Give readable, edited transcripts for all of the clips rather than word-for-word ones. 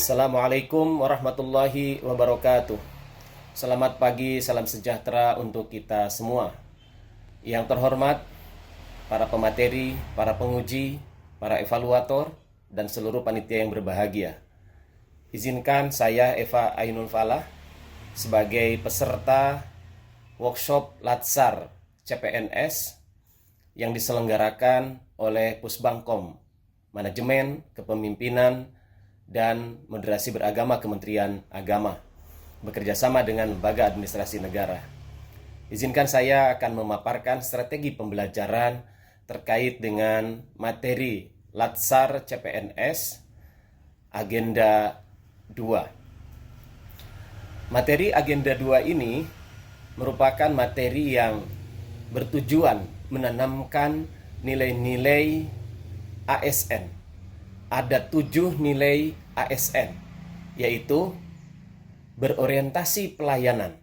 Assalamualaikum warahmatullahi wabarakatuh. Selamat pagi, salam sejahtera untuk kita semua. Yang terhormat, para pemateri, para penguji, para evaluator, dan seluruh panitia yang berbahagia. Izinkan saya Eva Ainul Falah sebagai peserta workshop Latsar CPNS yang diselenggarakan oleh Pusbangkom, Manajemen, Kepemimpinan, dan Moderasi Beragama Kementerian Agama, bekerjasama dengan Lembaga Administrasi Negara. Izinkan saya akan memaparkan strategi pembelajaran terkait dengan materi Latsar CPNS Agenda 2. Materi Agenda 2 ini merupakan materi yang bertujuan menanamkan nilai-nilai ASN. Ada 7 nilai ASN, yaitu berorientasi pelayanan,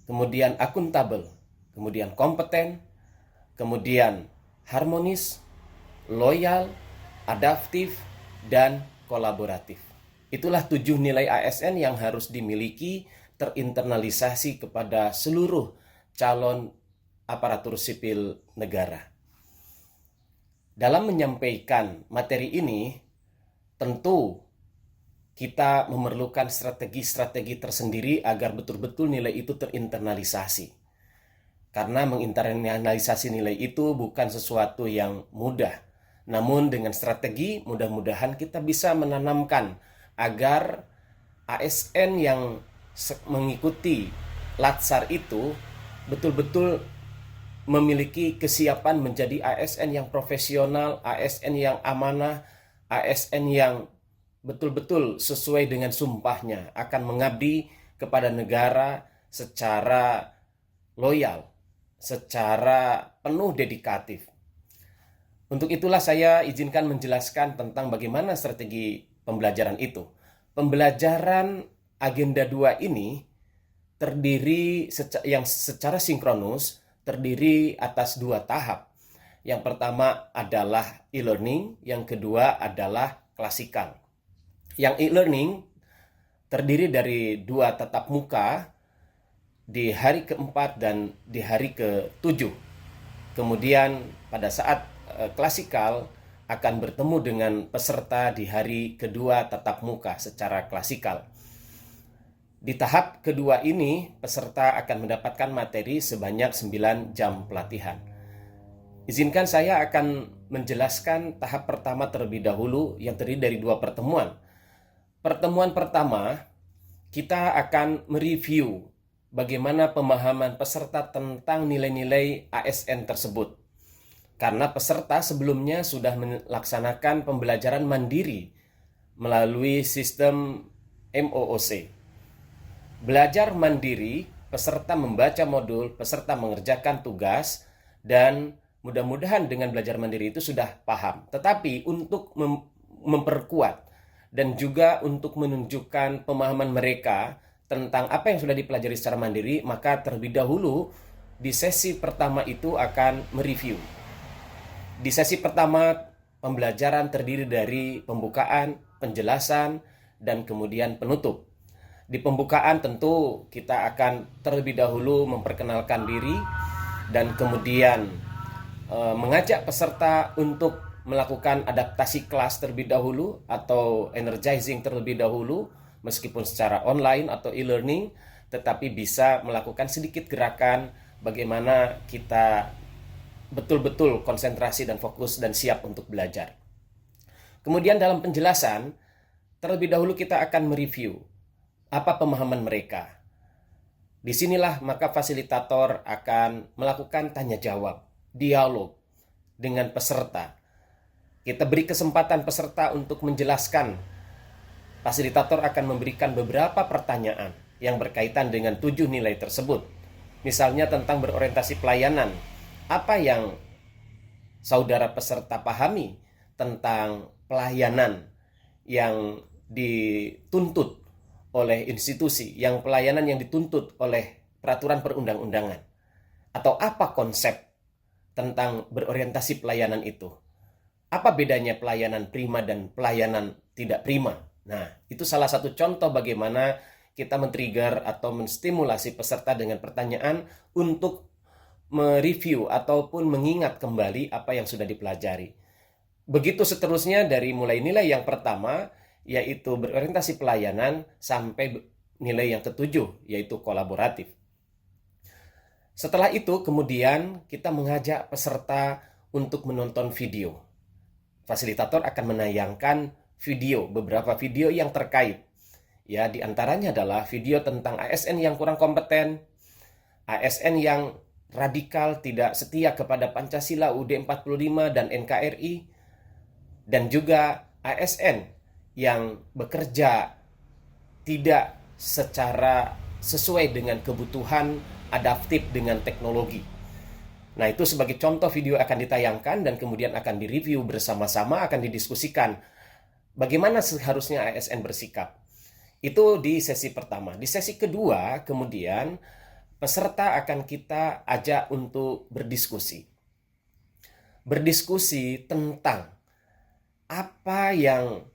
kemudian akuntabel, kemudian kompeten, kemudian harmonis, loyal, adaptif, dan kolaboratif. Itulah 7 nilai ASN yang harus dimiliki, terinternalisasi kepada seluruh calon aparatur sipil negara. Dalam menyampaikan materi ini, tentu kita memerlukan strategi-strategi tersendiri agar betul-betul nilai itu terinternalisasi. Karena menginternalisasi nilai itu bukan sesuatu yang mudah. Namun dengan strategi, mudah-mudahan kita bisa menanamkan agar ASN yang mengikuti Latsar itu betul-betul memiliki kesiapan menjadi ASN yang profesional, ASN yang amanah, ASN yang betul-betul sesuai dengan sumpahnya akan mengabdi kepada negara secara loyal, secara penuh dedikatif. Untuk itulah saya izinkan menjelaskan tentang bagaimana strategi pembelajaran itu. Pembelajaran Agenda 2 ini terdiri yang secara sinkronus terdiri atas 2 tahap. Yang pertama adalah e-learning, yang kedua adalah klasikal. Yang e-learning terdiri dari 2 tatap muka di hari keempat dan di hari ke-7. Kemudian pada saat klasikal akan bertemu dengan peserta di hari kedua tatap muka secara klasikal. Di tahap kedua ini, peserta akan mendapatkan materi sebanyak 9 jam pelatihan. Izinkan saya akan menjelaskan tahap pertama terlebih dahulu yang terdiri dari 2 pertemuan. Pertemuan pertama, kita akan mereview bagaimana pemahaman peserta tentang nilai-nilai ASN tersebut. Karena peserta sebelumnya sudah melaksanakan pembelajaran mandiri melalui sistem MOOC. Belajar mandiri, peserta membaca modul, peserta mengerjakan tugas, dan mudah-mudahan dengan belajar mandiri itu sudah paham. Tetapi untuk memperkuat dan juga untuk menunjukkan pemahaman mereka tentang apa yang sudah dipelajari secara mandiri, maka terlebih dahulu di sesi pertama itu akan mereview. Di sesi pertama, pembelajaran terdiri dari pembukaan, penjelasan, dan kemudian penutup. Di pembukaan tentu kita akan terlebih dahulu memperkenalkan diri dan kemudian mengajak peserta untuk melakukan adaptasi kelas terlebih dahulu atau energizing terlebih dahulu, meskipun secara online atau e-learning, tetapi bisa melakukan sedikit gerakan bagaimana kita betul-betul konsentrasi dan fokus dan siap untuk belajar. Kemudian dalam penjelasan, terlebih dahulu kita akan mereview apa pemahaman mereka. Disinilah maka fasilitator akan melakukan tanya jawab, dialog dengan peserta. Kita beri kesempatan peserta untuk menjelaskan. Fasilitator akan memberikan beberapa pertanyaan yang berkaitan dengan 7 nilai tersebut. Misalnya tentang berorientasi pelayanan. Apa yang saudara peserta pahami tentang pelayanan yang dituntut oleh institusi, yang pelayanan yang dituntut oleh peraturan perundang-undangan? Atau apa konsep tentang berorientasi pelayanan itu? Apa bedanya pelayanan prima dan pelayanan tidak prima? Nah, itu salah satu contoh bagaimana kita men-trigger atau menstimulasi peserta dengan pertanyaan untuk mereview ataupun mengingat kembali apa yang sudah dipelajari. Begitu seterusnya dari mulai nilai yang pertama, yaitu berorientasi pelayanan, sampai nilai yang ketujuh, yaitu kolaboratif. Setelah itu kemudian kita mengajak peserta untuk menonton video. Fasilitator akan menayangkan video, beberapa video yang terkait. Ya, di antaranya adalah video tentang ASN yang kurang kompeten, ASN yang radikal, tidak setia kepada Pancasila, UUD 45 dan NKRI, dan juga ASN yang bekerja tidak secara sesuai dengan kebutuhan adaptif dengan teknologi. Nah, itu sebagai contoh video akan ditayangkan dan kemudian akan direview bersama-sama, akan didiskusikan bagaimana seharusnya ASN bersikap. Itu di sesi pertama. Di sesi kedua, kemudian peserta akan kita ajak untuk berdiskusi. Berdiskusi tentang apa yang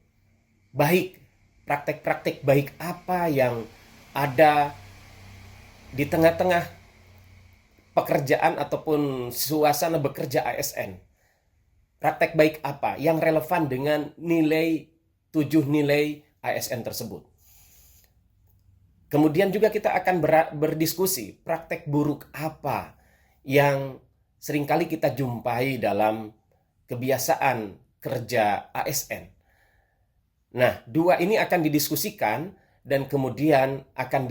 baik, praktek-praktek baik apa yang ada di tengah-tengah pekerjaan ataupun suasana bekerja ASN. Praktek baik apa yang relevan dengan nilai 7 nilai ASN tersebut. Kemudian juga kita akan berdiskusi praktek buruk apa yang seringkali kita jumpai dalam kebiasaan kerja ASN. Nah, dua ini akan didiskusikan dan kemudian akan